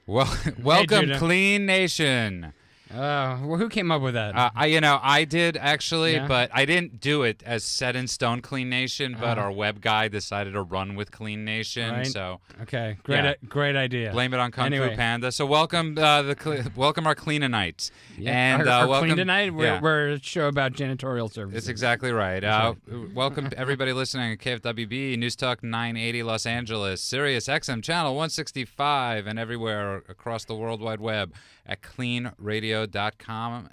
Well, welcome, Clean Nation. Well, who came up with that? I did actually, Yeah? but I didn't do it as set in stone Clean Nation. But our web guy decided to run with Clean Nation. Right. So Okay, great idea. blame it on Kung Fu Anyway. Panda. So welcome, welcome our Cleananites. Yeah. And our welcome Clean Tonight. yeah. We're a show about janitorial services. That's exactly right. Welcome everybody listening at KFWB, News Talk 980 Los Angeles, Sirius XM Channel 165, and everywhere across the World Wide Web at cleanradio.com.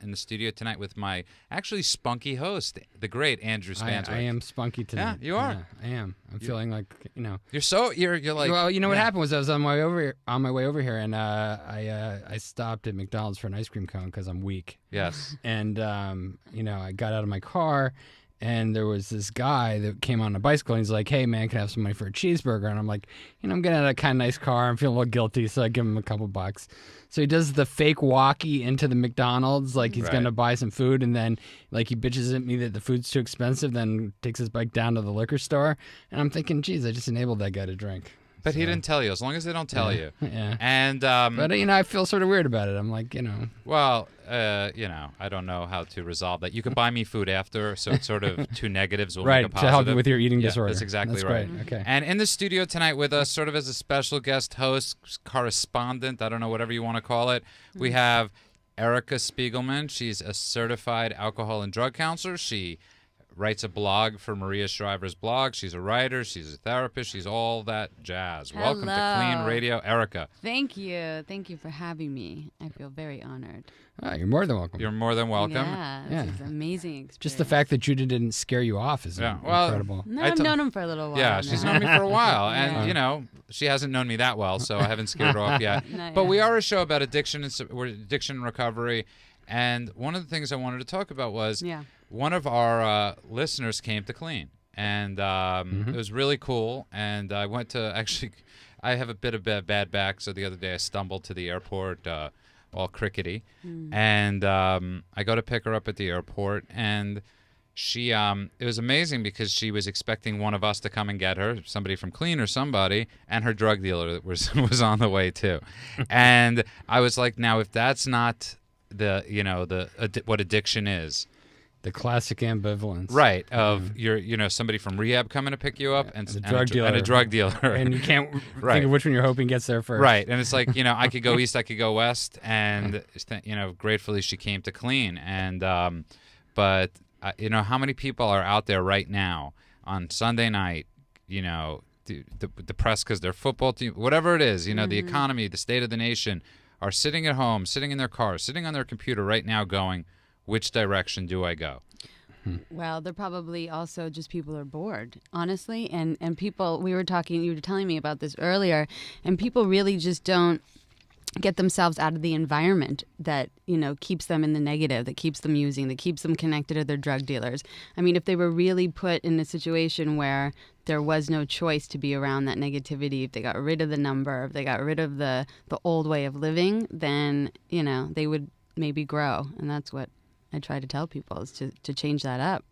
In the studio tonight with my actually spunky host, the great Andrew Spanswick. I am spunky tonight. Yeah, you are. Yeah, I am. I'm feeling like, You're like. Well, you know what happened was I was on my way over here, and I stopped at McDonald's for an ice cream cone because I'm weak. Yes. And I got out of my car, and there was this guy that came on a bicycle, and he's like, "Hey man, can I have some money for a cheeseburger?" And I'm like, I'm getting out of a kind of nice car. I'm feeling a little guilty, so I give him a couple bucks. So he does the fake walkie into the McDonald's, like he's gonna buy some food, and then like he bitches at me that the food's too expensive, then takes his bike down to the liquor store, and I'm thinking, geez, I just enabled that guy to drink. But he didn't tell you, as long as they don't tell you. Yeah. And but I feel sort of weird about it. I'm like, Well, I don't know how to resolve that. You can buy me food after, so it's sort of two negatives will right, make a positive. to help you with your eating disorder. That's exactly that's right. Great. Okay. And in the studio tonight with us, sort of as a special guest host, correspondent, I don't know, whatever you want to call it, we have Erica Spiegelman. She's a certified alcohol and drug counselor. She writes a blog for Maria Shriver's blog. She's a writer. She's a therapist. She's all that jazz. Hello. Welcome to Clean Radio, Erica. Thank you. Thank you for having me. I feel very honored. Oh, you're more than welcome. You're more than welcome. Yeah, this is an amazing experience. Just the fact that Judah didn't scare you off is incredible. No, I've known him for a little while. Yeah, she's known me for a while. Yeah. And, she hasn't known me that well, so I haven't scared her off yet. But we are a show about addiction and recovery. And one of the things I wanted to talk about was one of our listeners came to Clean. And it was really cool. And I went to I have a bit of bad back, so the other day I stumbled to the airport all crickety. And I go to pick her up at the airport, and she it was amazing because she was expecting one of us to come and get her, somebody from Clean or somebody, and her drug dealer was on the way too. And I was like, now if that's not what addiction is, the classic ambivalence, right? Of somebody from rehab coming to pick you up, and a drug dealer, and you can't think of which one you're hoping gets there first, right? And it's like I could go east, I could go west, and gratefully she came to Clean, and but how many people are out there right now on Sunday night, depressed because their football team, whatever it is, the economy, the state of the nation, are sitting at home, sitting in their cars, sitting on their computer right now going, which direction do I go? Well, they're probably also just people are bored, honestly. And people, you were telling me about this earlier, and people really just don't get themselves out of the environment that, keeps them in the negative, that keeps them using, that keeps them connected to their drug dealers. I mean, if they were really put in a situation where there was no choice to be around that negativity, if they got rid of the number, if they got rid of the old way of living, then, they would maybe grow. And that's what I try to tell people, is to change that up.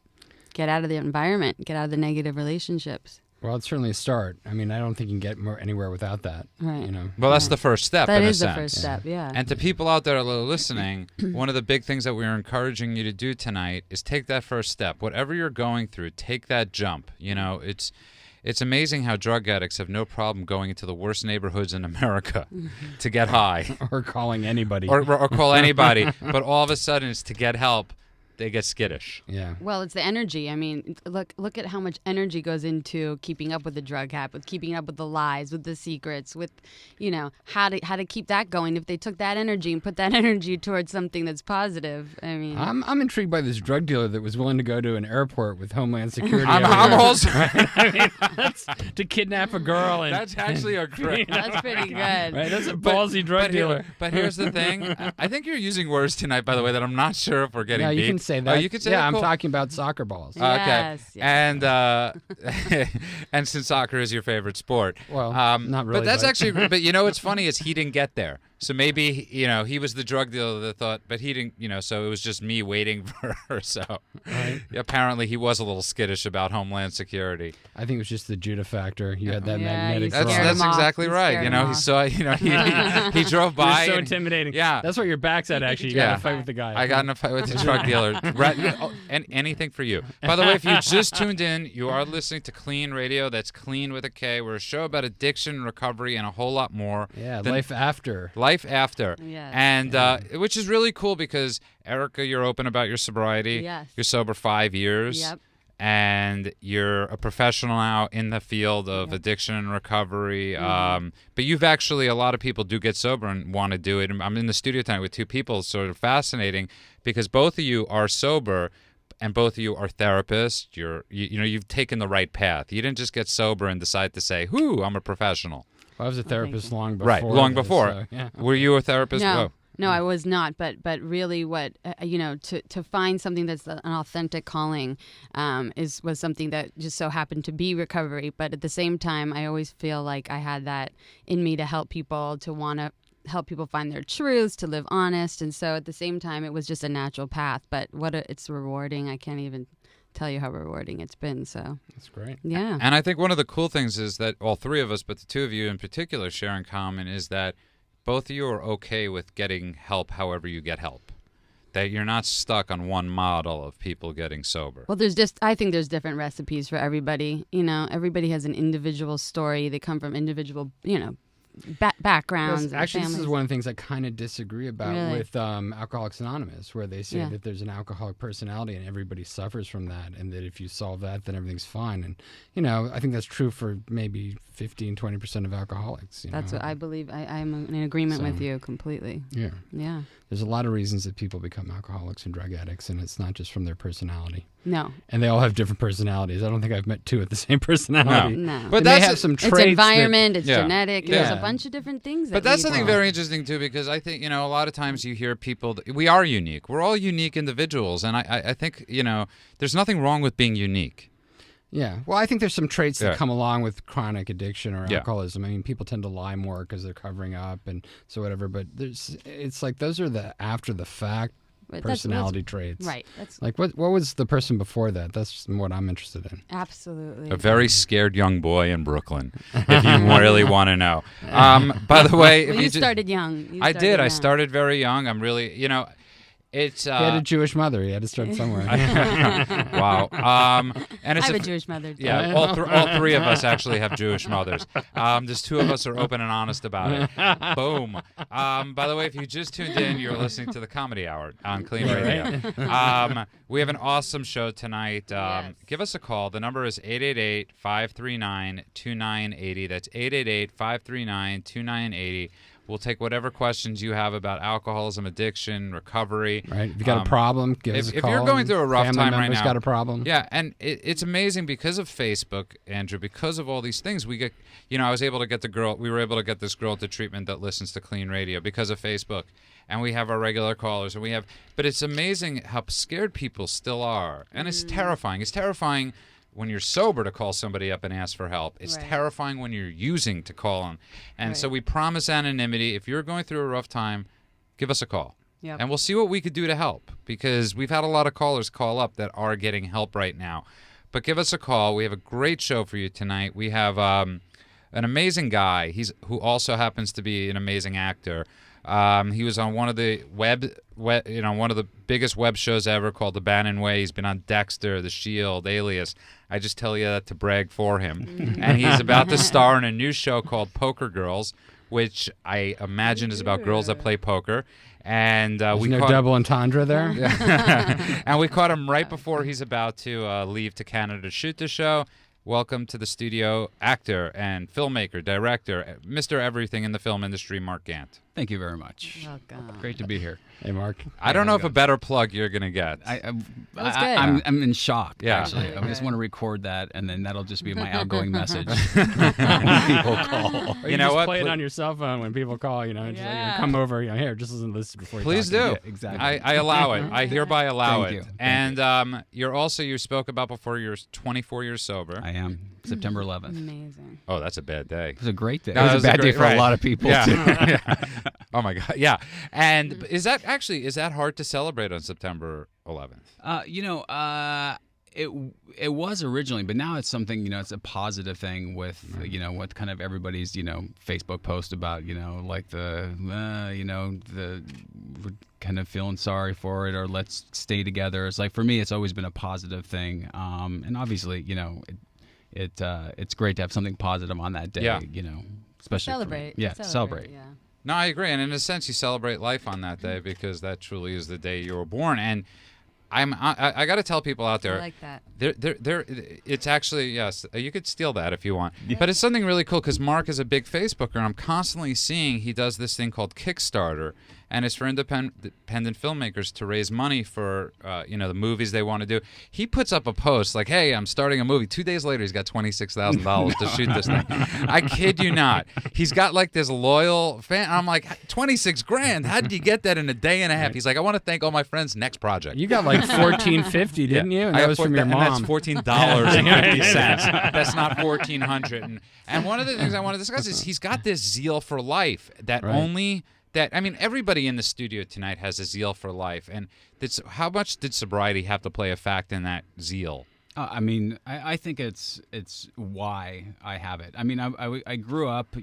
Get out of the environment, get out of the negative relationships. Well, it's certainly a start. I mean, I don't think you can get anywhere without that. Right. Well, that's the first step. That in is a the sense. first step, yeah. And to people out there listening, one of the big things that we're encouraging you to do tonight is take that first step. Whatever you're going through, take that jump. It's amazing how drug addicts have no problem going into the worst neighborhoods in America to get high. Or calling anybody. Or call anybody. But all of a sudden, it's to get help. They get skittish. Yeah. Well, it's the energy. I mean, look at how much energy goes into keeping up with the drug habit, with keeping up with the lies, with the secrets, with, how to keep that going. If they took that energy and put that energy towards something that's positive, I mean, I'm intrigued by this drug dealer that was willing to go to an airport with Homeland Security. I'm also that's to kidnap a girl. And that's actually a great. That's pretty good. Right, that's a ballsy drug dealer. But here's the thing. I think you're using words tonight, by the way, that I'm not sure if we're getting. No, you beat. can say that. You can say yeah, that? I'm Cool. talking about soccer balls. Yes, okay. yes. And and since soccer is your favorite sport, Well, not really. But that's actually. But what's funny is he didn't get there. So maybe, you know, he was the drug dealer that thought, but he didn't, you know, so it was just me waiting for her. So apparently he was a little skittish about Homeland Security. I think it was just the Judah factor. You had that Yeah, magnetic you draw. scared That's him off. exactly You right. scared You know, him he off. saw, you know, he drove by. You're so and- intimidating. Yeah. That's what your back's at, actually. You got to fight with the guy. I got in a fight with the drug dealer. And anything for you. By the way, if you just tuned in, you are listening to Clean Radio. That's Clean with a K. We're a show about addiction, recovery, and a whole lot more. Yeah, life after. Life after. Yes. And which is really cool because, Erica, you're open about your sobriety. Yes. You're sober 5 years. Yep. And you're a professional now in the field of addiction and recovery. But you've actually, a lot of people do get sober and want to do it. I'm in the studio tonight with two people. It's sort of fascinating because both of you are sober and both of you are therapists. You know, you've taken the right path. You didn't just get sober and decide to say, "Whoo, I'm a professional." Well, I was a therapist long before. Right, long this, before. so, yeah. Were you a therapist? No. Whoa. No, I was not. But really, what you know, to find something that's an authentic calling, was something that just so happened to be recovery. But at the same time, I always feel like I had that in me to help people, to want to help people find their truths, to live honest. And so at the same time, it was just a natural path. But it's rewarding. I can't even tell you how rewarding it's been. So That's great. yeah. And I think one of the cool things is that all three of us, but the two of you in particular, share in common is that both of you are okay with getting help however you get help. That you're not stuck on one model of people getting sober. Well, I think there's different recipes for everybody. You know, everybody has an individual story. They come from individual, you know, backgrounds. And Actually, this families. is one of the things I kind of disagree about Really? with Alcoholics Anonymous, where they say Yeah. that there's an alcoholic personality and everybody suffers from that, and that if you solve that, then everything's fine. And, you know, I think that's true for maybe 15, 20% of alcoholics. That's know? what I believe. I'm in agreement with So- you completely. Yeah. Yeah. There's a lot of reasons that people become alcoholics and drug addicts, and it's not just from their personality. No. And they all have different personalities. I don't think I've met two with the same personality. No. But They may that's have some It's traits. environment. It's Yeah. genetic. Yeah. There's a bunch of different things. But that that's lead something to- very interesting, too, because I think, you know, a lot of times you hear people, we are unique. We're all unique individuals. And I think, you know, there's nothing wrong with being unique. Yeah. Well, I think there's some traits that Yeah. come along with chronic addiction or Yeah. alcoholism. I mean, people tend to lie more because they're covering up and so whatever. But it's like those are the after the fact But that's- personality traits. Right. That's Like what was the person before that? That's what I'm interested in. absolutely. A very scared young boy in Brooklyn, if you really want to know. By the way, if Well, you ju- started young. You I did. I young. started very young. I'm really, you know, it's He had a Jewish mother. He had to start somewhere. wow. And I it's have a Jewish mother. Too. Yeah, all three of us actually have Jewish mothers. There's two of us are open and honest about it. Boom. By the way, if you just tuned in, you're listening to the Comedy Hour on Clean Radio. We have an awesome show tonight. Yes. Give us a call. The number is 888-539-2980. That's 888-539-2980. We'll take whatever questions you have about alcoholism, addiction, recovery. Right. If you got a problem, give us a if call. you're going through a rough Family time right member's now, got a problem. Yeah, and it's amazing because of Facebook, Andrew, because of all these things. We get, you know, I was able to get we were able to get this girl to treatment that listens to Clean Radio because of Facebook. And we have our regular callers, but it's amazing how scared people still are. And it's terrifying. It's terrifying when you're sober to call somebody up and ask for help. It's Right. terrifying when you're using to call them. And Right. so we promise anonymity. If you're going through a rough time, give us a call. Yep. And we'll see what we could do to help, because we've had a lot of callers call up that are getting help right now. But give us a call. We have a great show for you tonight. We have an amazing guy who also happens to be an amazing actor. He was on one of the one of the biggest web shows ever called The Bannon Way. He's been on Dexter, The Shield, Alias. I just tell you that to brag for him. And he's about to star in a new show called Poker Girls, which I imagine is about girls that play poker. And There's no double entendre there. and we caught him right before he's about to leave to Canada to shoot the show. Welcome to the studio, actor and filmmaker, director, Mr. Everything in the film industry, Mark Gantt. Thank you very much. Welcome. Great to be here. Hey, Mark. I don't know if a better plug you're going to get. was good. I'm in shock, Yeah. actually. I just Good. want to record that, and then that'll just be my outgoing message when people call. Or You know just what? play it on your cell phone when people call, and just Yeah. come over, here, just listen to this before you Please talk to do. me. Yeah, exactly. I allow it. I hereby allow Thank it. you. Thank And you spoke about before you're 24 years sober. I am. September 11th. Amazing. Oh, that's a bad day. It was a great day. No, it was a bad day for a lot of people, too. Yeah. Oh, my God. Yeah. And is that hard to celebrate on September 11th? It was originally, but now it's something, it's a positive thing with, what kind of everybody's, Facebook post about, like the we're kind of feeling sorry for it, or let's stay together. It's like, for me, it's always been a positive thing. And obviously, it's great to have something positive on that day, especially celebrate. Celebrate. Yeah. No, I agree. And in a sense, you celebrate life on that day because that truly is the day you were born. And I got to tell people out there. I like that. It's actually, yes, you could steal that if you want. Yeah. But it's something really cool because Mark is a big Facebooker, and I'm constantly seeing he does this thing called Kickstarter, and it's for independent filmmakers to raise money for the movies they want to do. He puts up a post like, "Hey, I'm starting a movie." 2 days later, he's got $26,000 to shoot this thing. I kid you not. He's got like this loyal fan. I'm like, 26 grand? How did you get that in a day and a half? He's like, "I want to thank all my friends. Next project." You got like $14.50, didn't you? And that was from your mom. And that's $14.50. That's not $1,400. And one of the things I want to discuss is he's got this zeal for life that everybody in the studio tonight has a zeal for life. And how much did sobriety have to play a fact in that zeal? I think it's why I have it. I grew up,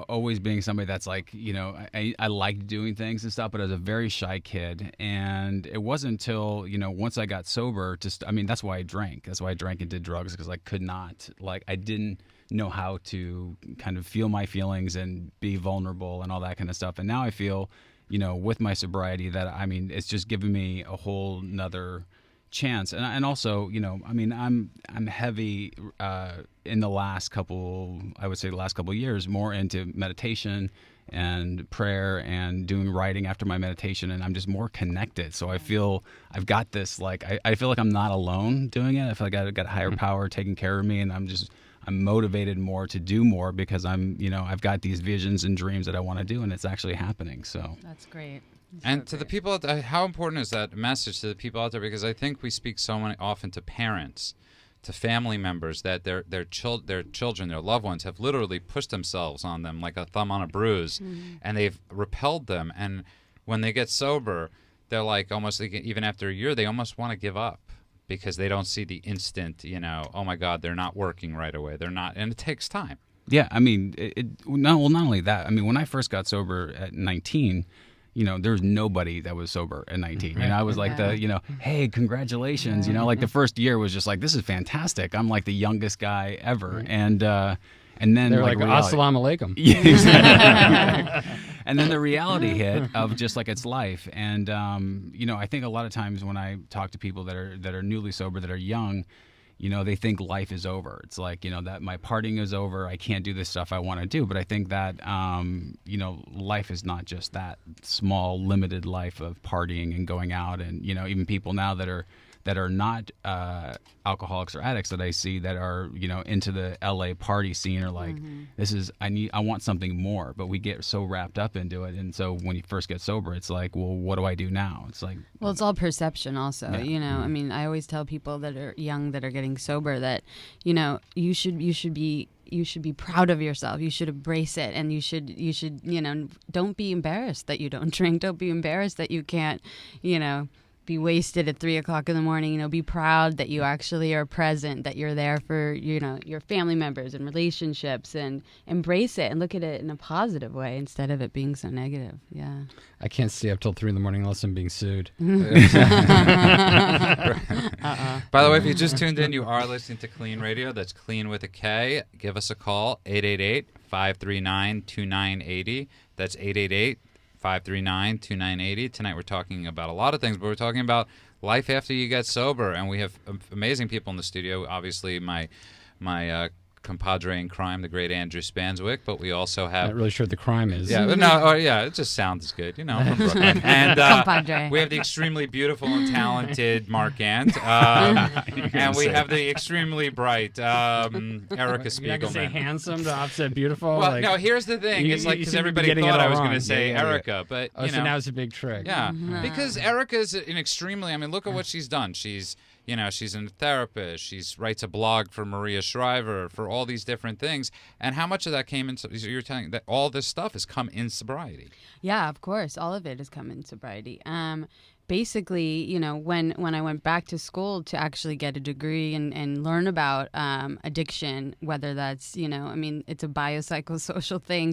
always being somebody that's like, I liked doing things and stuff, but I was a very shy kid. And it wasn't until, once I got sober, that's why I drank. That's why I drank and did drugs, because I could not, I didn't know how to kind of feel my feelings and be vulnerable and all that kind of stuff. And now I feel, with my sobriety that, it's just given me a whole nother chance. And also, I'm heavy in the last couple years, more into meditation and prayer and doing writing after my meditation, and I'm just more connected. So I feel I've got this, I feel like I'm not alone doing it. I feel like I've got a higher power taking care of me, and I'm motivated more to do more because I've got these visions and dreams that I want to do, and it's actually happening. So that's great. And to the people, how important is that message to the people out there? Because I think we speak so often to parents, to family members, that their children, their loved ones, have literally pushed themselves on them like a thumb on a bruise, and they've repelled them. And when they get sober, they're like almost, even after a year, they almost want to give up because they don't see the instant, oh my God, they're not working right away. They're not, and it takes time. Yeah, not only that. When I first got sober at 19. There was nobody that was sober at 19. I was like hey, congratulations. Like the first year was just like, this is fantastic. I'm like the youngest guy ever. And then they're like assalamu alaikum. Yeah, exactly. And then the reality hit of just like it's life. And I think a lot of times when I talk to people that are newly sober, that are young, they think life is over. It's like, that my partying is over. I can't do the stuff I want to do. But I think that, life is not just that small, limited life of partying and going out. And, even people now that are not alcoholics or addicts that I see that are, into the LA party scene are like, I want something more. But we get so wrapped up into it. And so when you first get sober, it's like, well, what do I do now? It's like, well, it's all perception also, I always tell people that are young, that are getting sober, that, you should be proud of yourself. You should embrace it. And you should, don't be embarrassed that you don't drink. Don't be embarrassed that you can't, be wasted at 3 o'clock in the morning. Be proud that you actually are present, that you're there for, your family members and relationships, and embrace it and look at it in a positive way instead of it being so negative. Yeah. I can't stay up till 3 in the morning unless I'm being sued. By the way, if you just tuned in, you are listening to Clean Radio. That's Clean with a K. Give us a call, 888-539-2980. That's 888-539-2980. Tonight we're talking about a lot of things, but we're talking about life after you get sober, and we have amazing people in the studio. Obviously, my compadre in crime, the great Andrew Spanswick, but we also have... Not really sure what the crime is. Yeah, it just sounds good, from Brooklyn. And we have the extremely beautiful and talented Mark Gantt, and we have the extremely bright Erica Spiegelman. You're not going to say handsome to offset beautiful? Well, no, here's the thing. It's like, because everybody thought I was going to say Erica, but, so now it's a big trick. Yeah, because Erica is an extremely... look at what she's done. you know, she's a therapist. She writes a blog for Maria Shriver, for all these different things. And how much of that came into, you're telling that all this stuff has come in sobriety? Yeah, of course. All of it has come in sobriety. Basically, you know, when I went back to school to actually get a degree and learn about addiction, whether that's, you know, I mean, it's a biopsychosocial thing.